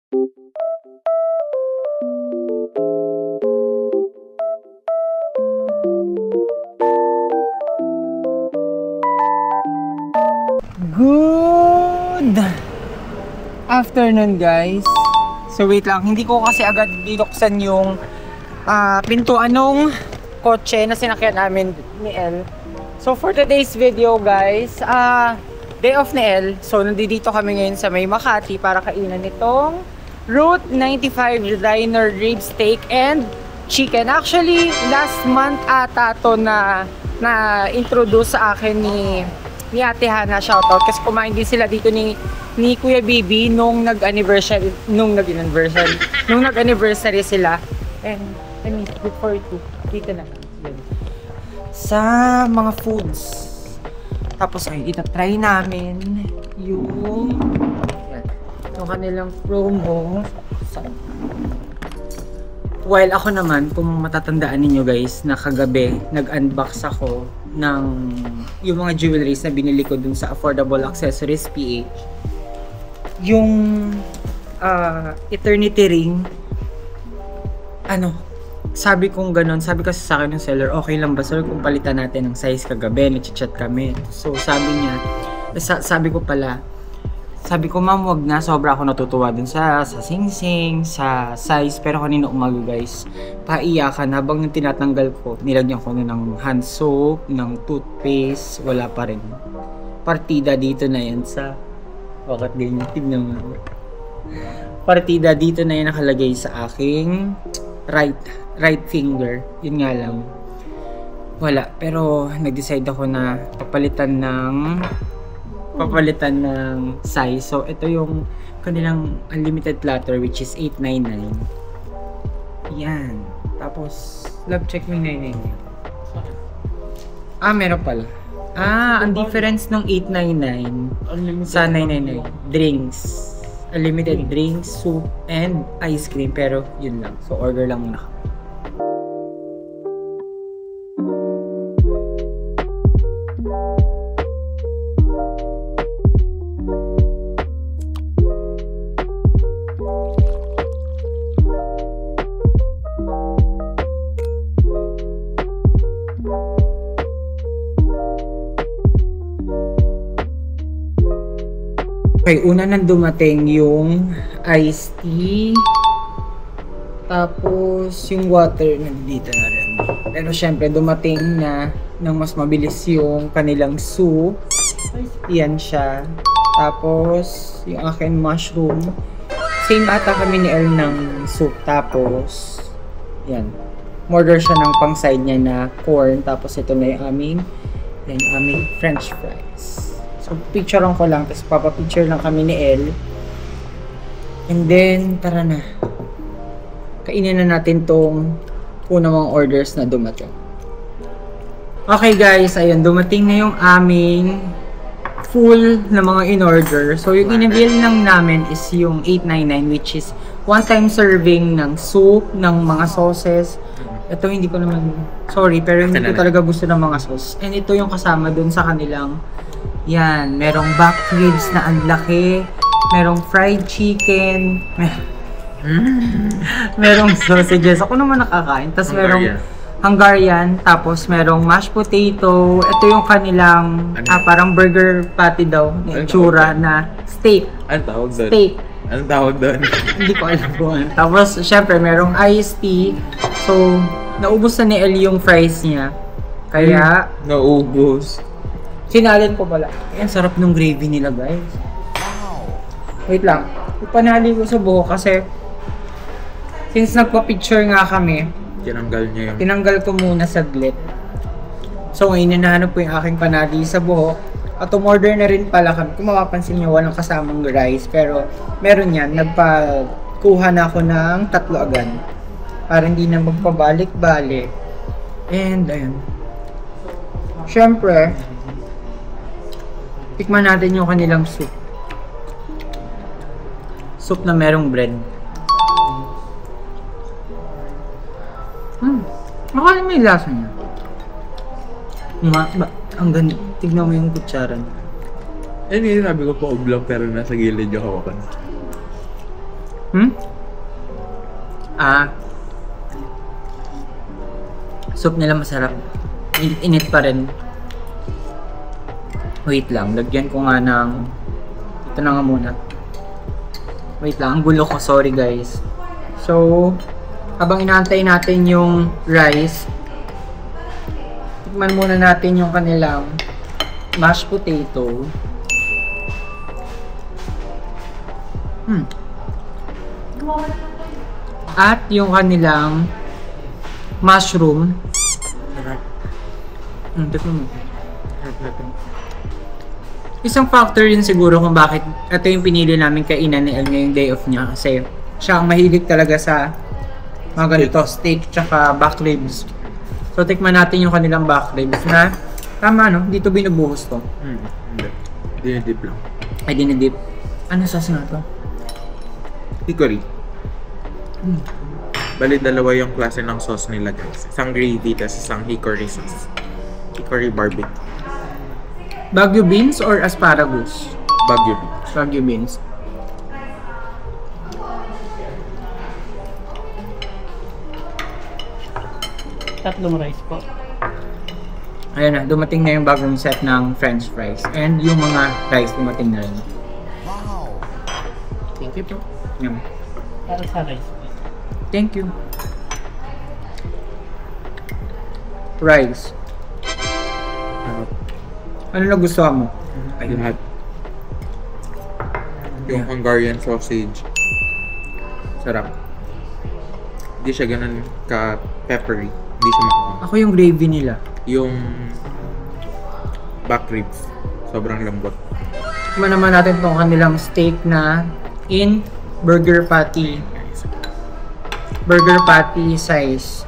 Good afternoon, guys. So wait lang, hindi ko kasi agad binuksan yung pintuan ng kotse na sinakyan namin ni El. So for today's video, guys, day off ni El. So nandito kami ngayon sa may Makati para kainan itong Route 95 Diner Rib Steak and Chicken. Actually, last month ata to na introduce sa akin ni Ate Hana, shoutout, kasi kumain din sila dito ni Kuya Bibi nung nag-anniversary sila. And I mean, before ito, dito na sa mga foods. Tapos ay itatry namin yung kanilang promo. While ako naman, kung matatandaan ninyo guys, na kagabi nag-unbox ako ng yung mga jewelries na binili ko dun sa Affordable Accessories PH. Yung Eternity Ring, sabi kong ganon, sabi kasi sa akin ng seller, okay lang ba sir kung palitan natin ng size kagabi, nag-chat kami. So sabi niya, sabi ko ma'am wag na, sobra ako natutuwa dun sa sing-sing, sa size. Pero kanina umaga guys, paiyakan habang yung tinatanggal ko, nilagyan ko na ng hand soap, ng toothpaste, wala pa rin. Partida dito na yan sa, bakit ganyan, tignan mo. Partida dito na yan nakalagay sa aking right finger. Yun nga lang, wala. Pero nag-decide ako na papalitan ng size. So ito yung kanilang unlimited platter, which is $8.99. Yan. Tapos love check mo 999. Meron pala. Ang difference ng $8.99 sa $9.99, drinks. Unlimited drinks, soup, and ice cream. Pero yun lang. So order lang muna kami. Okay, una nang dumating yung iced tea. Tapos yung water nandito na rin. Pero syempre dumating na nang mas mabilis yung kanilang soup. Yan siya. Tapos yung akin mushroom. Same ata kami ni El ng soup. Tapos yan. Order siya ng pang side niya na corn. Tapos ito na yung aming french fries. So, picturean ko lang, tapos papapicture lang kami ni El. And then, tara na. Kainin na natin tong unang mga orders na dumating. Okay guys, ayun, dumating na yung aming full na mga in-order. So, yung in-avail lang namin is yung $8.99, which is one-time serving ng soup, ng mga sauces. Ito hindi ko naman, sorry, pero hindi ko talaga gusto ng mga sauce. And ito yung kasama dun sa kanilang, yan, merong back ribs na ang laki, merong fried chicken, merong sausages, ako naman nakakain, tapos merong Hungarian, tapos merong mashed potato, ito yung kanilang, parang burger patty daw, itsura na steak. Anong tawag doon? Steak. Anong tawag doon? Hindi ko alam po. Tapos, syempre, merong iced tea, so, naubos na ni El yung fries niya, kaya, naubos. sinalin ko pala. Ang sarap ng gravy nila, guys. Wow. Wait lang. Ipanali ko sa buhok kasi since nagpa-picture nga kami, Tinanggal niya yung... tinanggal ko muna saglit. So, ngayon hinahanap ko yung aking panali sa buhok. At umorder na rin pala kami. Kung mapapansin nyo, walang kasamang rice. Pero meron yan. Nagpakuha na ako ng 3 agad. Para hindi na magpabalik-balik. And, ayun. Siyempre, tikman natin yung kanilang soup. Soup na merong bread. Makakala may lasa niya. Ang ganda. Tignan mo yung kutsaran. Hindi, sabi ko pa oblong pero nasa gilid yung hawakan. Ah, soup nila masarap. Init pa rin. Wait lang, lagyan ko nga ng... Ito na nga muna. Wait lang, ang gulo ko. Sorry guys. So, habang inaantay natin yung rice, tikman muna natin yung kanilang mashed potato. At yung kanilang mushroom. Sarap. Tikman mo. Sarap na ito. Isang factor yun siguro kung bakit ito yung pinili namin kainan ni El ngayong day off niya kasi siya ang mahilig talaga sa mga ganito, steak tsaka back ribs. So tikman natin yung kanilang back ribs na tama no, dito binubuhos to. Hindi. Dinidip lang. Ay dinidip. Ano sauce nga to? Hickory. Bali, dalawa yung klase ng sauce nila guys. Isang gravy, tas isang hickory sauce. Hickory barbecue. Baguio beans or asparagus? Baguio beef. Baguio beans. Tatlong rice po. Ayan na, dumating na yung bagong set ng french fries. And yung mga rice dumating na rin. Thank you po. Yan. Para sa rice po. Thank you. Rice. Ano na gusto mo? Ay, lahat. Yung Hungarian sausage. Sarap. Hindi siya ganun ka-peppery. Hindi siya makakam. Ako yung gravy nila. Yung back ribs. Sobrang lambot. Tikman naman natin tong kanilang steak na in burger patty. Burger patty size.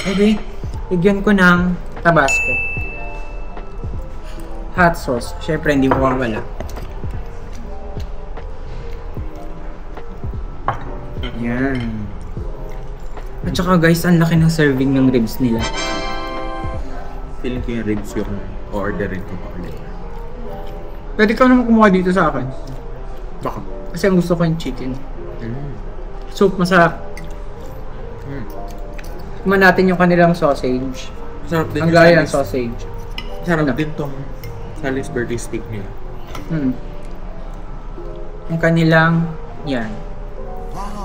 Ay wait, bigyan ko ng Tabasco. Hot sauce. Syempre hindi mo wala. Yan. At saka guys, ang laki ng serving ng ribs nila. Feeling ko yung ribs yung orderin ko pa ulit. Pwede ka naman kumuha dito sa akin. Baka. Kasi ang gusto ko yung chicken. Mm. Soup, masarap. Tikman natin yung kanilang sausage. Sarap din Ang yung gaya ng Salis- sausage. Sarap Ano? din tong Salisbury steak nila. Yung kanilang, yan.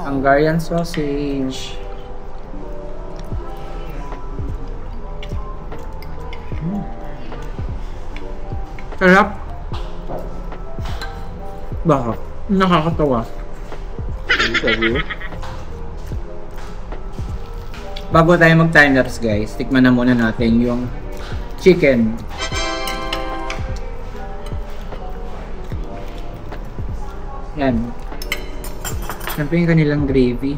Hungarian sausage. Sarap. Baka. Nakakatawa. Sabi mo? Bago tayo mag-timers guys, tikman na muna natin yung chicken. Yan. Siyempre yung kanilang gravy.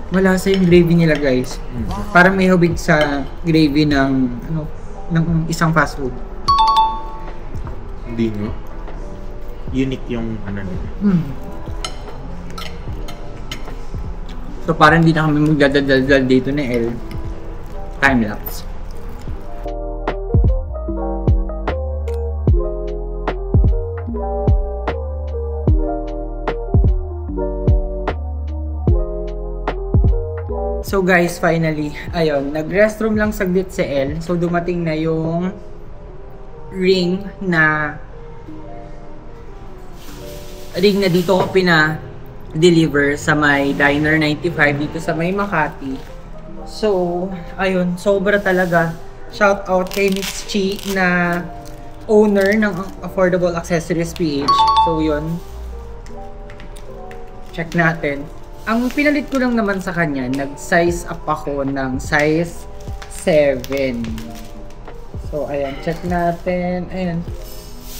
Malasa yung gravy nila guys. Parang may hubig sa gravy ng ano, ng isang fast food. Hindi no? Unique yung ano nila. So parang hindi na kami magdadaldal dito na El. Time-lapse. So guys, finally, ayun, nag-restroom lang saglit si El. So dumating na yung ring na dito ko deliver sa may Diner 95 dito sa may Makati. So, ayun, sobra talaga. Shout out kay Miss Chi na owner ng Affordable Accessories PH. So, yun. Check natin. Ang pinalit ko lang naman sa kanya, nag-size up ako ng size 7. So, ayan, check natin. Ayan.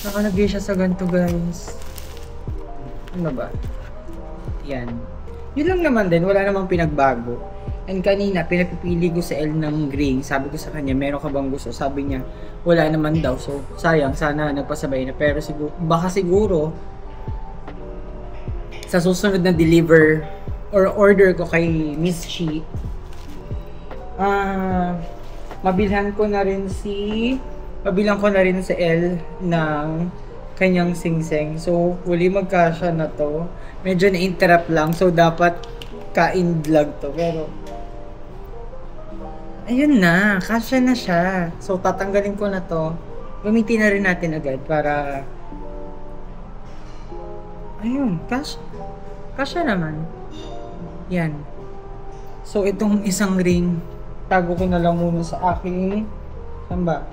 Nakalagay siya sa ganito, guys. Ano ba? Yan. Yun lang naman din, wala namang pinagbago. And kanina, pinapipili ko sa L ng gray. Sabi ko sa kanya, meron ka bang gusto? Sabi niya, wala naman daw. So, sayang, sana nagpasabay na. Pero siguro, baka siguro, sa susunod na deliver or order ko kay Miss Chi, mabilan ko na rin si L ng kanyang singseng. So, huli magkasya na to. Medyo na-interrupt lang. So, dapat kain vlog to. Pero, ayun na. Kasya na siya. So, tatanggalin ko na to. Gamitin na rin natin agad para... Ayun. Kasya naman. Yan. So, itong isang ring, tago ko na lang muna sa aking... Saan ba?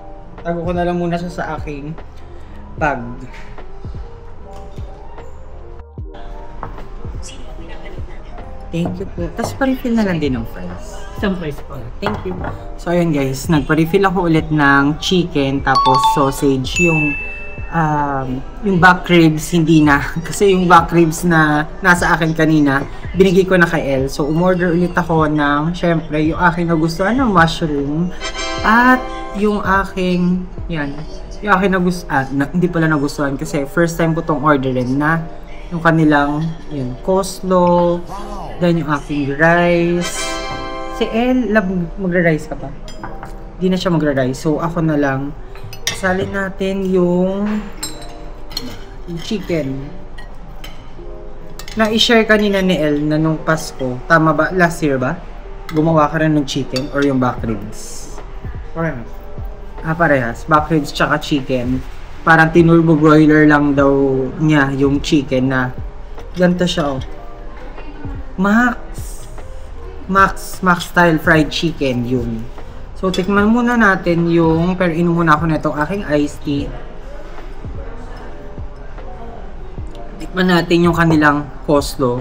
Tago ko na lang muna siya sa aking bag. Thank you po. Tapos pa-refill na lang din ng fries. Isang price po. Thank you. So ayun guys, nagpa-refill ako ulit ng chicken tapos sausage. Yung back ribs hindi na. Kasi yung back ribs na nasa akin kanina, binigay ko na kay El. So umorder ulit ako ng, syempre, yung aking nagustuhan ng mushroom. At yung aking, yan, yung aking hindi pala nagustuhan kasi first time ko tong orderin na yung kanilang, yun, coleslaw, then yung aking rice. Si El, magra-rice ka pa? Di na siya magra-rice. So, ako na lang. Salin natin yung chicken. Na-i-share kanina ni El na nung Pasko. Tama ba? Last year ba? Gumawa ka rin ng chicken or yung back ribs? Parehas. Parehas. Back ribs tsaka chicken. Parang tinurbo broiler lang daw niya yung chicken na ganito siya, oh. Max style fried chicken yun. So, tikman muna natin yung, pero inom muna ako na itong aking iced tea. Tikman natin yung kanilang coleslaw.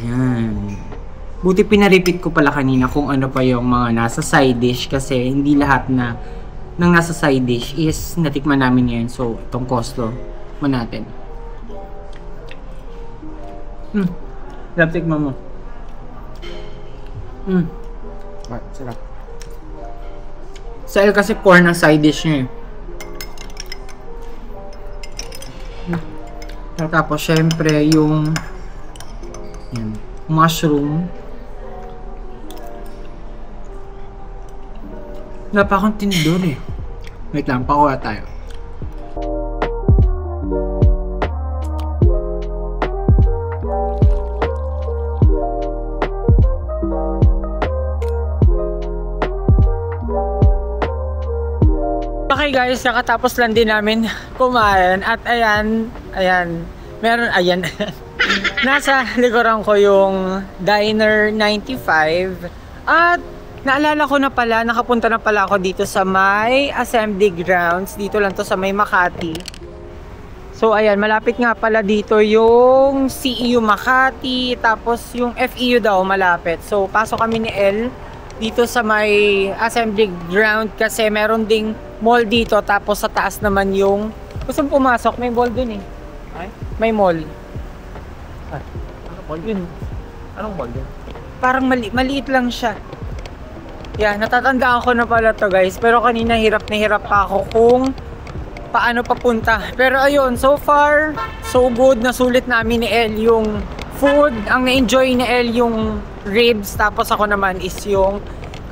Yan. Buti pinaripit ko pala kanina kung ano pa yung mga nasa side dish kasi hindi lahat na ng nasa side dish is natikman namin ngayon. So, itong coleslaw mo natin. Sarap, tikman mo. Sarap. Sa El kasi corn ang side dish niya eh. Tapos syempre yung yan, mushroom. Wala pa akong tinidor eh. Wait lang, pakuha tayo. Okay guys, nakatapos lang din namin kumain at ayan, nasa likuran ko yung Diner 95 at naalala ko na pala, nakapunta na pala ako dito sa may assembly grounds, dito lang to sa may Makati. So ayan, malapit nga pala dito yung CEU Makati, tapos yung FEU daw malapit. So pasok kami ni El dito sa may assembly ground kasi meron ding mall dito, tapos sa taas naman yung gusto pumasok, may mall dun eh. Ay? May mall. Ano mall yun? Anong mall yun? Parang maliit lang siya. Yeah, natatandaan ko na pala to guys, pero kanina hirap na hirap pa ako kung paano papunta. Pero ayun, so far so good. Nasulit namin ni El yung food. Ang na-enjoy ni El yung ribs, tapos ako naman is yung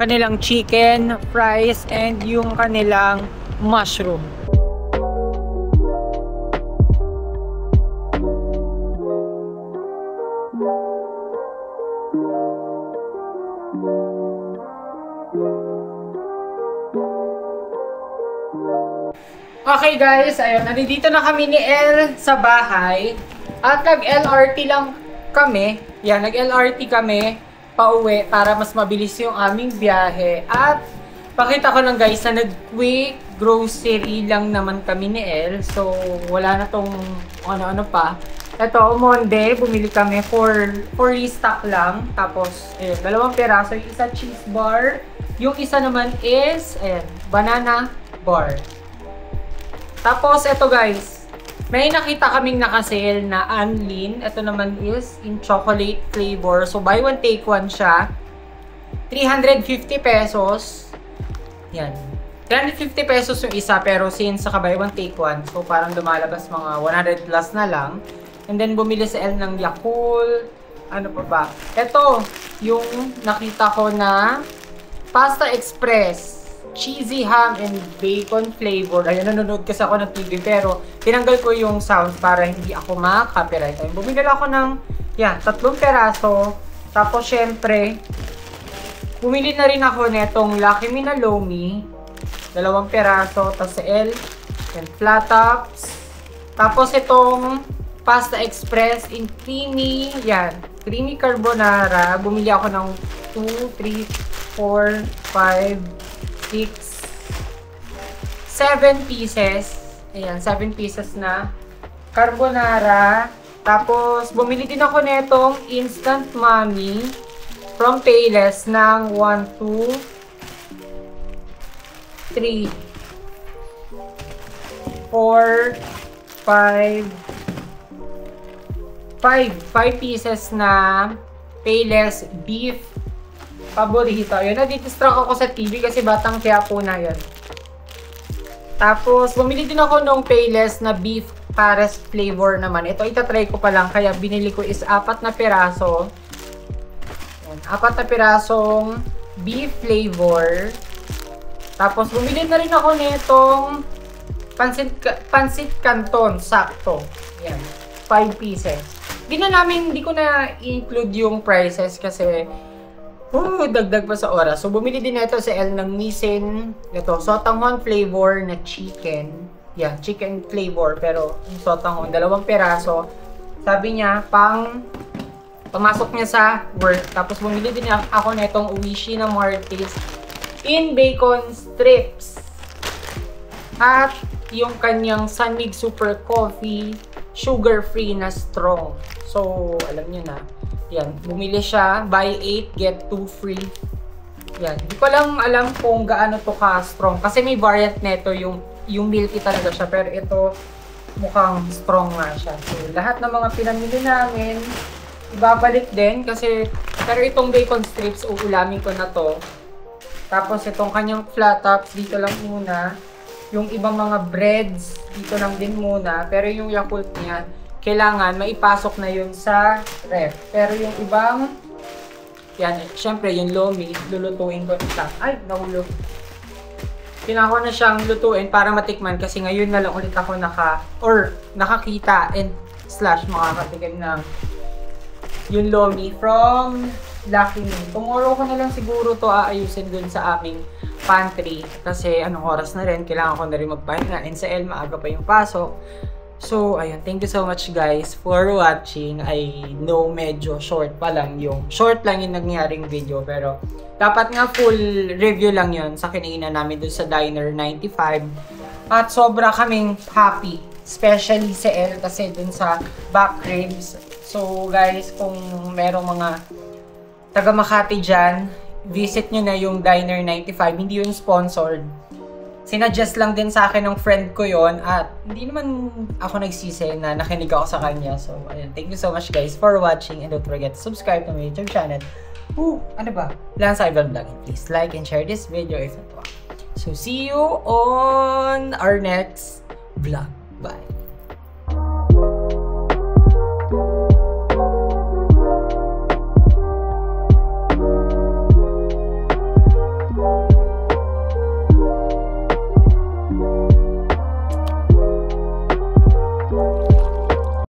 kanilang chicken, fries, and yung kanilang mushroom. Okay guys, ayun, nandito na kami ni El sa bahay at nag-LRT lang kami. Yan, nag-LRT kami pauwi para mas mabilis yung aming biyahe. At pakita ko lang guys na nag-quick grocery lang naman kami ni El. So, wala na tong ano-ano pa. Ito, Monday, bumili kami for restock lang. Tapos, ayun, 2 piraso. Yung isa cheese bar. Yung isa naman is, ayun, banana bar. Tapos, ito guys, may nakita kaming nakasale na Anlin. Ito naman is in chocolate flavor. So, buy one, take one siya. 350 pesos. Yan. 350 pesos yung isa, pero since saka buy one, take one, so parang lumalabas mga 100 plus na lang. And then, bumili sa El ng Yakult. Ano pa ba? Ito, yung nakita ko na Pasta Express. cheesy ham and bacon flavor. Ayun, nanonood kasi ako ng TV pero tinanggal ko yung sounds para hindi ako ma-copyright. Ayun, bumili ako ng 3 peraso. Tapos syempre, bumili na rin ako netong Lucky Me na Lomi. 2 peraso. Tapos sa L and flat tops. Tapos itong Pasta Express in creamy, creamy carbonara. Bumili ako ng 2, 3, 4, 5, 6, 7 pieces. Ayan, 7 pieces na carbonara. Tapos, bumili din ako netong Instant Mommy from Payless ng 1, 2, 3, 4, 5 pieces na Payless beef paborito. Yun, nadidistract ako sa TV kasi Batang Quiapo na yun. Tapos, bumili din ako ng Payless na beef pares flavor naman. Ito, itatry ko pa lang. Kaya binili ko is 4 na piraso. Yan, 4 na pirasong beef flavor. Tapos, bumili na rin ako nitong Pansit Canton. Sakto. Yan, 5 pieces. Hindi ko na include yung prices kasi dagdag pa sa oras. So, bumili din ito sa L ng Nissin. Ito, sotanghon flavor na chicken. Chicken flavor. Pero, yung sotanghon, 2 peraso. Sabi niya, pamasok niya sa work. Tapos, bumili din ako na itong Oishi na Martis in bacon strips. At, yung kanyang Sunmig Super Coffee, sugar-free na strong. So, alam niyo na. Yan, bumili siya. Buy 8, get 2 free. Yan. Hindi ko lang alam kung gaano to ka-strong. Kasi may variant neto yung milky talaga siya. Pero ito, mukhang strong nga siya. So, lahat ng mga pinamili namin, ibabalik din. Pero itong bacon strips, uulamin ko na to. Tapos itong kanyang flat tops, dito lang muna. Yung ibang mga breads, dito lang din muna. Pero yung Yakult niya, kailangan maipasok na yun sa ref. Pero yung ibang, syempre yung Lomi, lulutuin ko ito. Ay, nahulog. Kailangan ko na siyang lutuin para matikman kasi ngayon na lang ulit ako nakakita and / makakatikim ng yung Lomi from Lucky Me. Tomorrow ko na lang siguro to aayusin dun sa aming pantry kasi anong oras na rin, kailangan ko na rin magpahinga and sa El, maaga pa yung pasok. So, ayun, thank you so much guys for watching. I know medyo short lang yung nangyaring video pero dapat nga full review lang yun sa kinainan namin dun sa Diner 95 at sobra kaming happy, especially sa El kasi dun sa back ribs. So guys, kung merong mga taga Makati dyan, visit nyo na yung Diner 95. Hindi yun sponsored. Sinuggest lang din sa akin ng friend ko yon at hindi naman ako nagsisi na nakinig ako sa kanya. So, ayun. Thank you so much guys for watching and don't forget to subscribe to my YouTube channel. Lance Ivan Vlog. Please like and share this video if ito. So, see you on our next vlog. Bye!